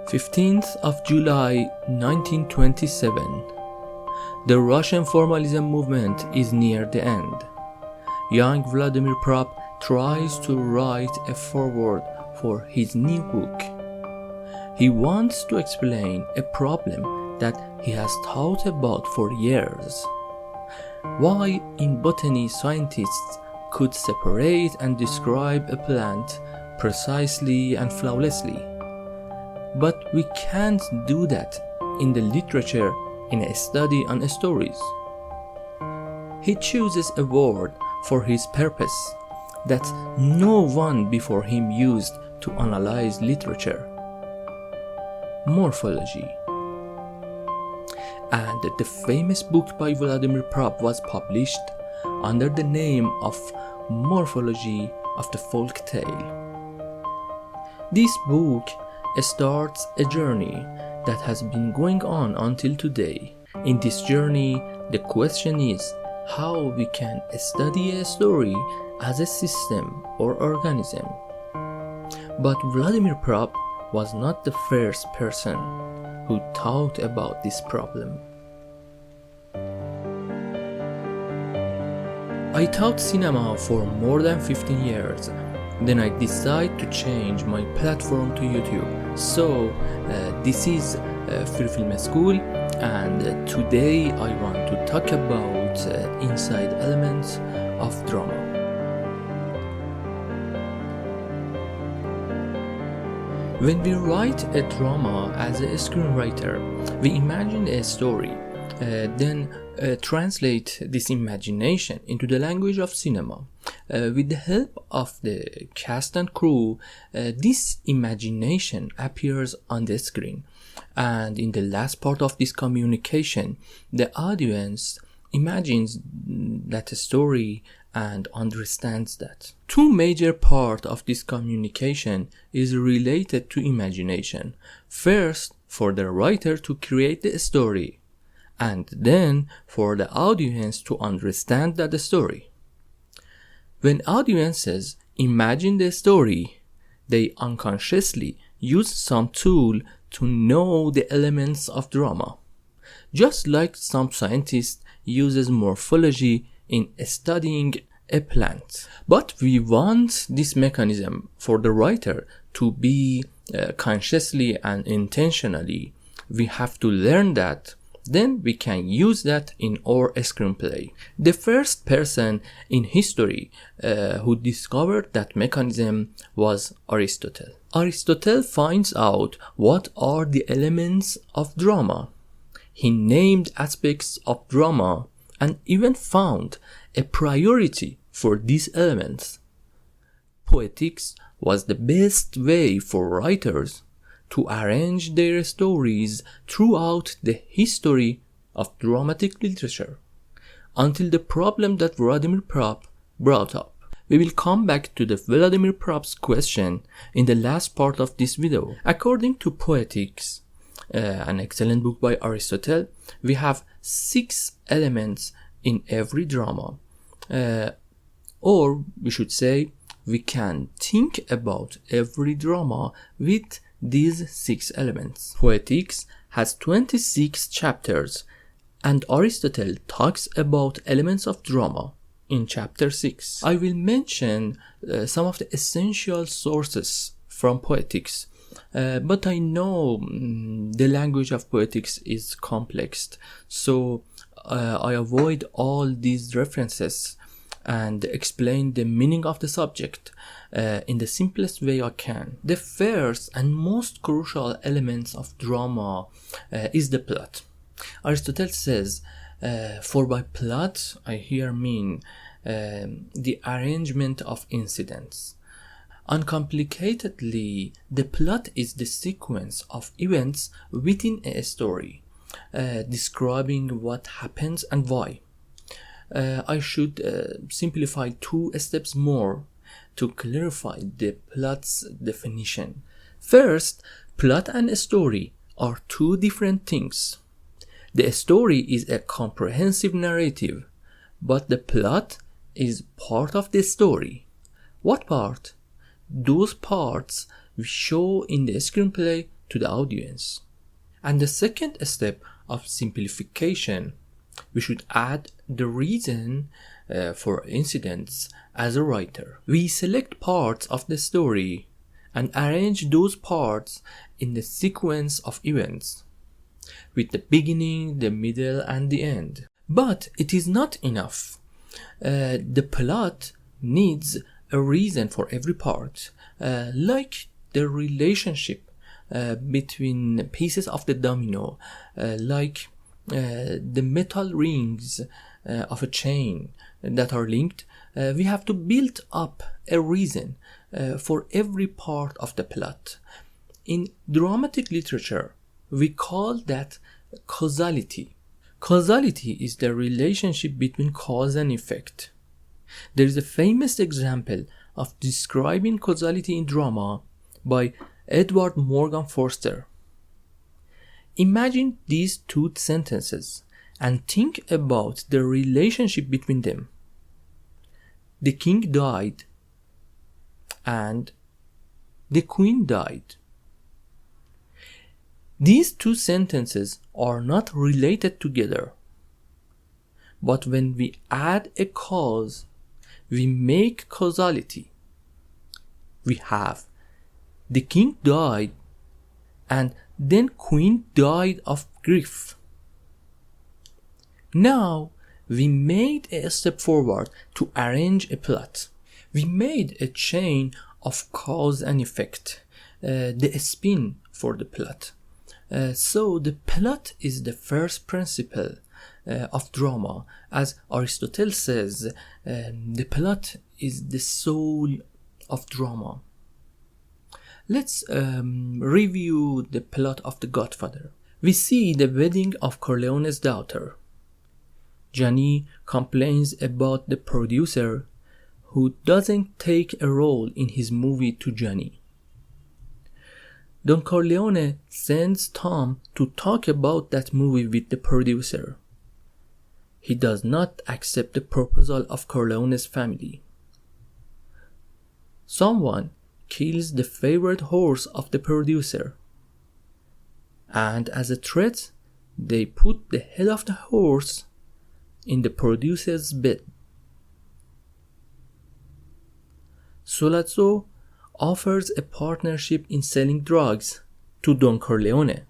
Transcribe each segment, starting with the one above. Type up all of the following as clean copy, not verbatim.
15th of July 1927. The Russian formalism movement is near the end. Young Vladimir Prop tries to write a foreword for his new book. He wants to explain a problem that he has thought about for years. Why in botany scientists could separate and describe a plant precisely and flawlessly, but we can't do that in the literature in a study on stories. He chooses a word for his purpose that no one before him used to analyze literature: morphology. And the famous book by Vladimir Prop was published under the name of Morphology of the Folk Tale. This book starts a journey that has been going on until today. In this journey, the question is how we can study a story as a system or organism. But Vladimir Prop was not the first person who thought about this problem. I taught cinema for more than 15 years. Then I decided to change my platform to YouTube. So this is Free Film School, and today I want to talk about inside elements of drama. When we write a drama as a screenwriter, we imagine a story, then translate this imagination into the language of cinema. With the help of the cast and crew, this imagination appears on the screen. And in the last part of this communication, the audience imagines that story and understands that. Two major parts of this communication is related to imagination. First, for the writer to create the story, and then for the audience to understand that story. When audiences imagine the story, they unconsciously use some tool to know the elements of drama, just like some scientist uses morphology in studying a plant. But we want this mechanism for the writer to be consciously and intentionally. We have to learn that. Then we can use that in our screenplay. The first person in history who discovered that mechanism was Aristotle. Aristotle finds out what are the elements of drama. He named aspects of drama and even found a priority for these elements. Poetics was the best way for writers to arrange their stories throughout the history of dramatic literature, until the problem that Vladimir Prop brought up. We will come back to the Vladimir Prop's question in the last part of this video. According to Poetics, an excellent book by Aristotle, we have 6 elements in every drama. Or we should say, we can think about every drama with these 6 elements. Poetics has 26 chapters, and Aristotle talks about elements of drama in chapter 6. I will mention some of the essential sources from Poetics, but I know the language of Poetics is complex, so I avoid all these references and explain the meaning of the subject in the simplest way I can. The first and most crucial elements of drama is the plot. Aristotle says, for by plot I here mean the arrangement of incidents. Uncomplicatedly, the plot is the sequence of events within a story, describing what happens and why. I should simplify 2 steps more to clarify the plot's definition. First, plot and story are 2 different things. The story is a comprehensive narrative, but the plot is part of the story. What part? Those parts we show in the screenplay to the audience. And the second step of simplification, we should add the reason for incidents as a writer. We select parts of the story and arrange those parts in the sequence of events, with the beginning, the middle, and the end. But it is not enough. The plot needs a reason for every part, like the relationship between pieces of the domino, like the metal rings of a chain that are linked. We have to build up a reason for every part of the plot. In dramatic literature, we call that causality. Causality is the relationship between cause and effect. There is a famous example of describing causality in drama by Edward Morgan Forster. Imagine these two sentences and think about the relationship between them. The king died and the queen died. These two sentences are not related together, but when we add a cause, we make causality. We have the king died and then queen died of grief. Now we made a step forward to arrange a plot. We made a chain of cause and effect, the spin for the plot. So the plot is the first principle of drama. As Aristotle says, the plot is the soul of drama. Let's review the plot of The Godfather. We see the wedding of Corleone's daughter. Johnny complains about the producer who doesn't take a role in his movie to Johnny. Don Corleone sends Tom to talk about that movie with the producer. He does not accept the proposal of Corleone's family. Someone kills the favorite horse of the producer, and as a threat, they put the head of the horse in the producer's bed. Sollozzo offers a partnership in selling drugs to Don Corleone,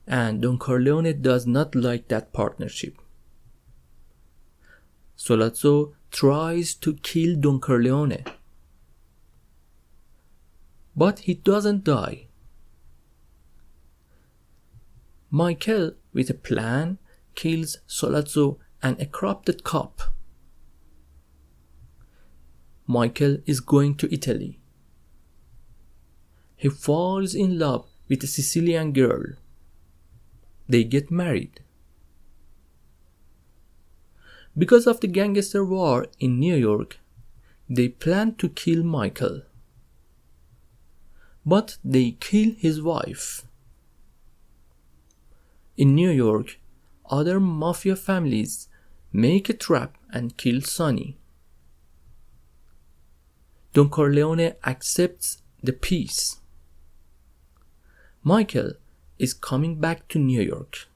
and Don Corleone does not like that partnership. Sollozzo tries to kill Don Corleone, but he doesn't die. Michael, with a plan, kills Sollozzo and a corrupted cop. Michael is going to Italy. He falls in love with a Sicilian girl. They get married. Because of the gangster war in New York, they plan to kill Michael. But they kill his wife. In New York, other mafia families make a trap and kill Sonny. Don Corleone accepts the peace. Michael is coming back to New York.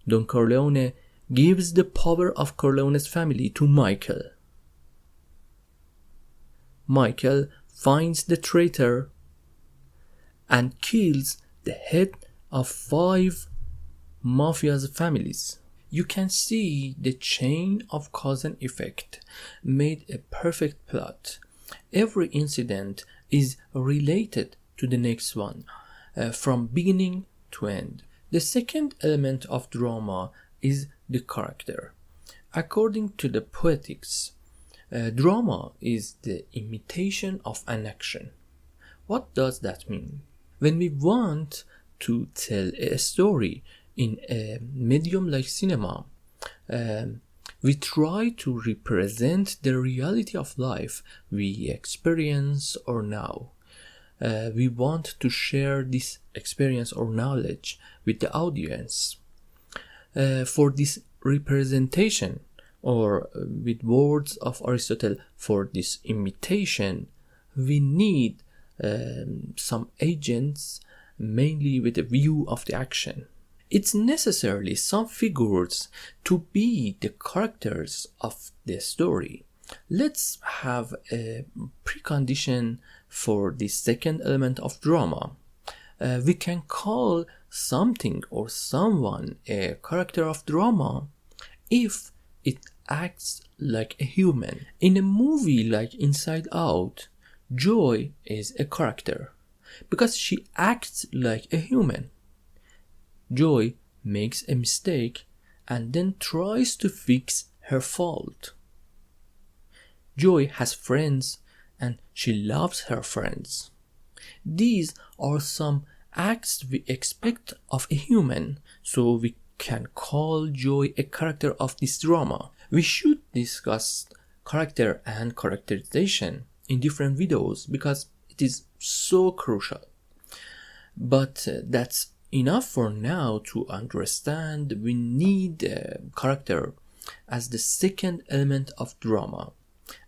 Don Corleone gives the power of Corleone's family to Michael. Michael finds the traitor and kills the head of 5 mafia's families. You can see the chain of cause and effect made a perfect plot. Every incident is related to the next one, from beginning to end. The second element of drama is the character. According to the Poetics, drama is the imitation of an action. What does that mean? When we want to tell a story in a medium like cinema, we try to represent the reality of life we experience or know. We want to share this experience or knowledge with the audience. For this representation, or with words of Aristotle, for this imitation, we need some agents, mainly with a view of the action. It's necessarily some figures to be the characters of the story. Let's have a precondition for the second element of drama. We can call something or someone a character of drama if it acts like a human. In a movie like Inside Out, Joy is a character because she acts like a human. Joy makes a mistake and then tries to fix her fault. Joy has friends and she loves her friends. These are some acts we expect of a human, so we can call Joy a character of this drama. We should discuss character and characterization in different videos because it is so crucial. But that's enough for now to understand we need character as the second element of drama,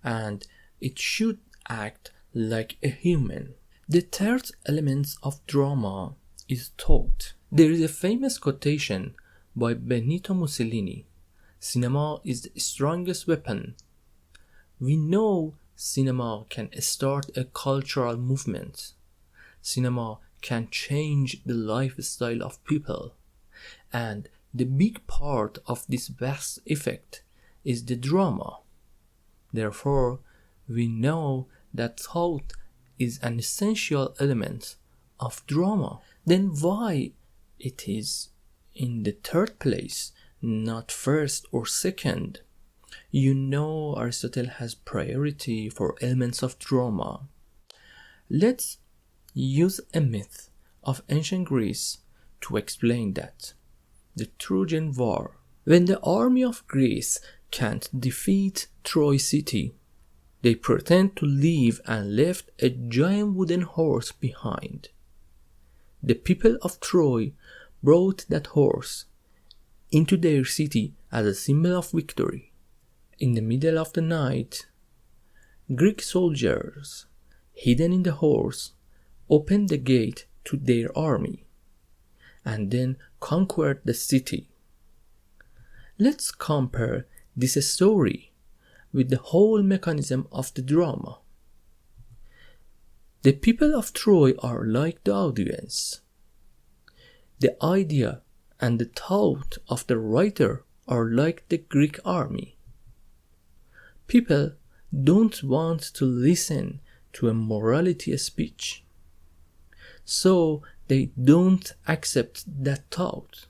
and it should act like a human. The third element of drama is thought. There is a famous quotation by Benito Mussolini: "Cinema is the strongest weapon." We know cinema can start a cultural movement. Cinema can change the lifestyle of people, and the big part of this vast effect is the drama. Therefore, we know that thought is an essential element of drama. Then why it is in the third place, not first or second? You know Aristotle has priority for elements of drama. Let's use a myth of ancient Greece to explain that. The Trojan War. When the army of Greece can't defeat Troy city, they pretend to leave and left a giant wooden horse behind. The people of Troy brought that horse into their city as a symbol of victory. In the middle of the night, Greek soldiers, hidden in the horse, opened the gate to their army and then conquered the city. Let's compare this story with the whole mechanism of the drama. The people of Troy are like the audience. The idea and the thought of the writer are like the Greek army. People don't want to listen to a morality speech, so they don't accept that thought.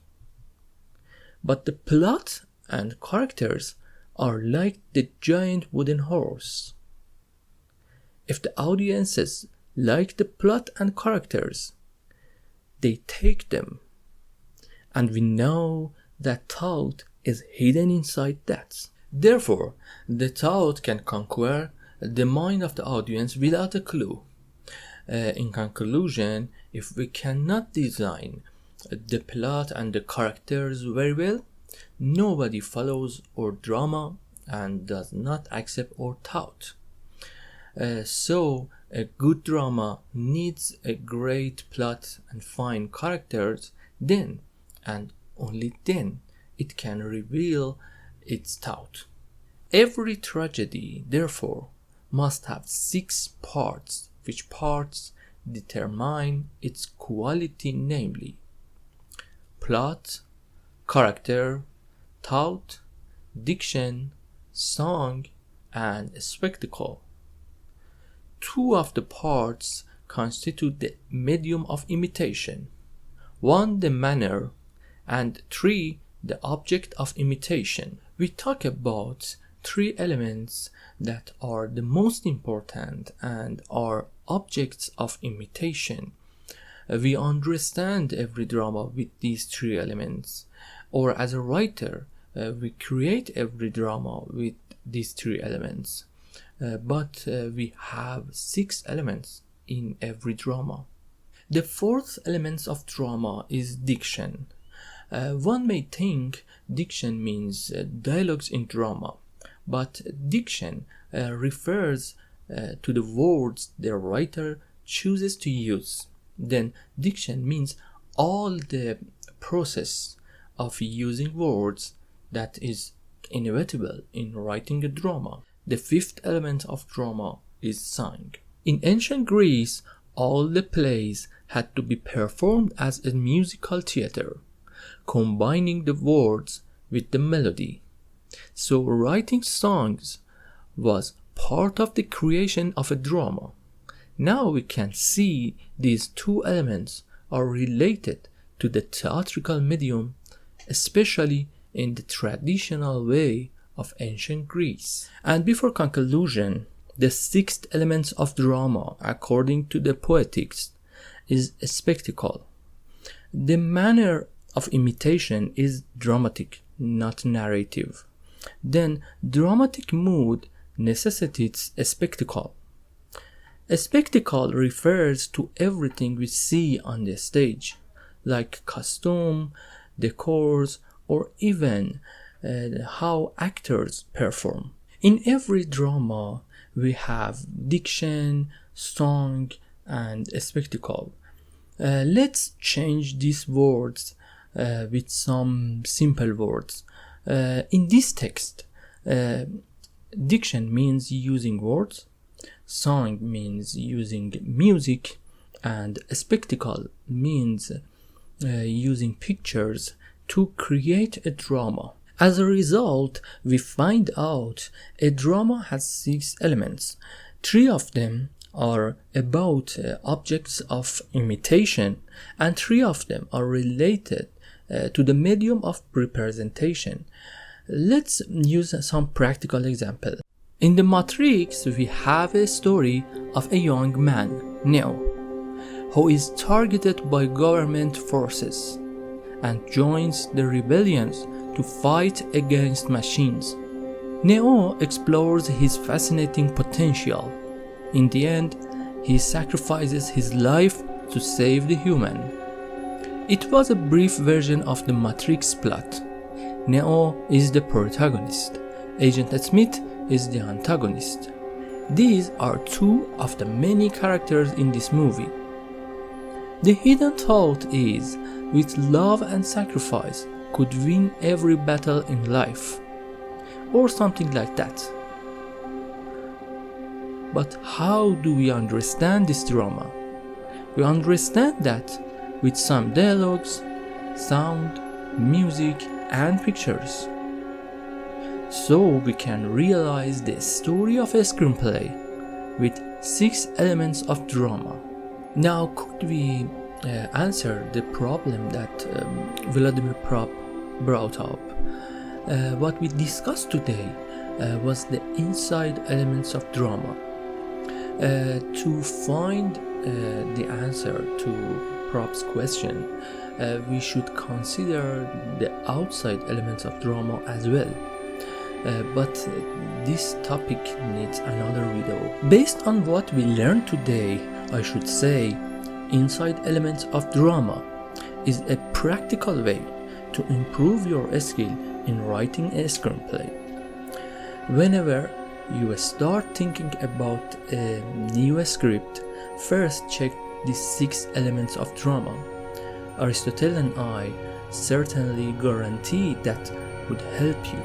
But the plot and characters are like the giant wooden horse. If the audiences like the plot and characters, they take them, and we know that thought is hidden inside that. Therefore, the thought can conquer the mind of the audience without a clue. In conclusion, if we cannot design the plot and the characters very well, nobody follows our drama and does not accept our thought. So a good drama needs a great plot and fine characters, then and only then it can reveal its thought. Every tragedy, therefore, must have 6 parts, which parts determine its quality, namely plot, character, thought, diction, song, and spectacle. 2 of the parts constitute the medium of imitation, 1 the manner, and 3 the object of imitation. We talk about 3 elements that are the most important and are objects of imitation. We understand every drama with these 3 elements, or as a writer, we create every drama with these 3 elements. But we have 6 elements in every drama. The 4th element of drama is diction. One may think diction means dialogues in drama, but diction refers to the words the writer chooses to use. Then diction means all the process of using words that is inevitable in writing a drama. The fifth element of drama is song. In ancient Greece, all the plays had to be performed as a musical theater, combining the words with the melody. So writing songs was part of the creation of a drama. Now we can see these two elements are related to the theatrical medium, especially in the traditional way of ancient Greece. And before conclusion, the sixth element of drama, according to the Poetics, is a spectacle. The manner of imitation is dramatic, not narrative. Then dramatic mood necessitates a spectacle. A spectacle refers to everything we see on the stage, like costume, decors, or even how actors perform. In every drama, we have diction, song, and a spectacle. Let's change these words with some simple words. In this text, diction means using words, song means using music, and a spectacle means using pictures to create a drama. As a result, we find out a drama has 6 elements. 3 of them are about objects of imitation, and 3 of them are related to the medium of representation. Let's use some practical example. In the Matrix, we have a story of a young man, Neo, who is targeted by government forces and joins the rebellions to fight against machines. Neo explores his fascinating potential. In the end, he sacrifices his life to save the human. It was a brief version of the Matrix plot. Neo is the protagonist. Agent Smith is the antagonist. These are 2 of the many characters in this movie. The hidden thought is, with love and sacrifice, could win every battle in life, or something like that. But how do we understand this drama? We understand that with some dialogues, sound, music, and pictures. So we can realize the story of a screenplay with 6 elements of drama. Now, could we answer the problem that Vladimir Prop brought up? What we discussed today was the inside elements of drama. To find the answer to Prop's question, we should consider the outside elements of drama as well. But this topic needs another video. Based on what we learned today, I should say inside elements of drama is a practical way to improve your skill in writing a screenplay. Whenever you start thinking about a new script, first check these 6 elements of drama. Aristotle and I certainly guarantee that would help you.